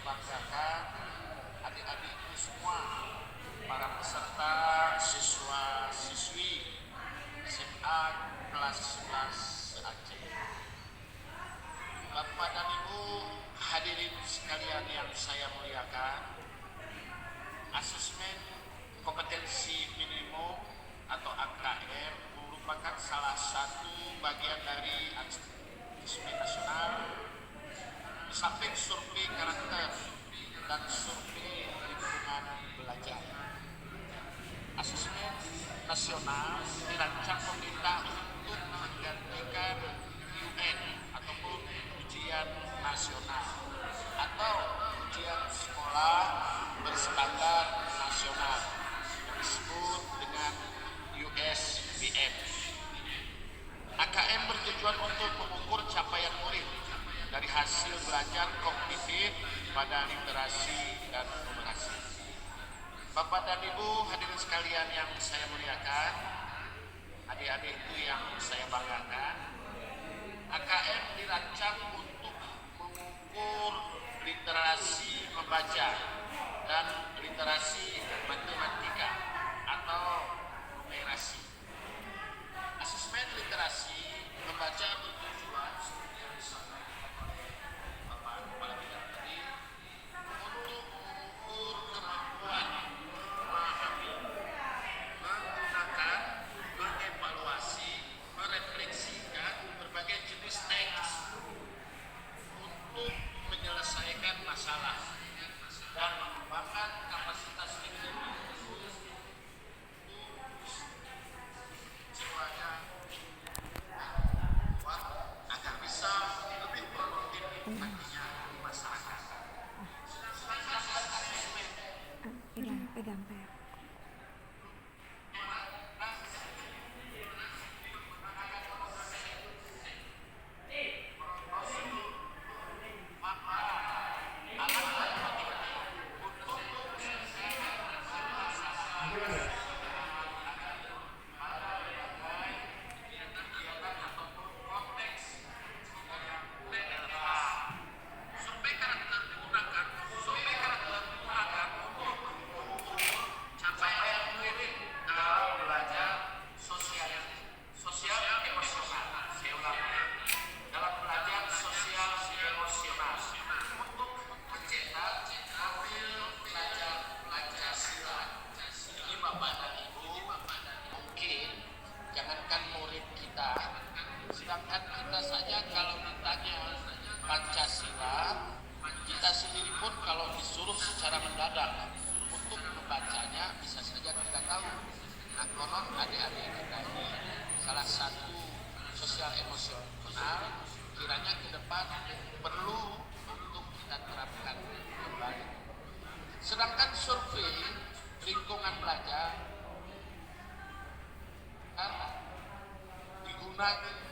banggakan, adik-adikku semua, para peserta, siswa-siswi SMA kelas 11 se-Aceh. Bapak dan Ibu hadirin sekalian yang saya muliakan, asesmen kompetensi minimum atau AKM merupakan salah satu bagian dari asesmen nasional. Di samping survei karakter dan survei lingkungan belajar, asesmen nasional dirancang pemerintah untuk menggantikan UN ataupun ujian nasional atau ujian sekolah berstandar nasional yang disebut dengan USBM. AKM bertujuan untuk mengukur capaian murid dari hasil belajar kognitif pada literasi dan numerasi. Bapak dan Ibu hadirin sekalian yang saya muliakan, adik-adikku yang saya banggakan, AKM dirancang untuk mengukur literasi membaca dan literasi matematika atau numerasi. Asesmen literasi membaca bertujuan seperti yang disampaikan oleh Bapak Kepala Bidang tadi untuk mengukur kemampuan memahami, menggunakan, mengevaluasi, merefleksikan berbagai jenis teks untuk menyelesaikan masalah dan mengembangkan kapasitas individu jiwanya kuat agar bisa lebih produktif nantinya di masyarakat. Pegang Pak. Sedangkan kita saja kalau ditanya Pancasila, kita sendiri pun kalau disuruh secara mendadak untuk membacanya bisa saja tidak tahu. Nah, konon adik-adik kita ini salah satu sosial emosional kiranya ke depan perlu untuk kita terapkan kembali. Sedangkan survei lingkungan belajar digunakan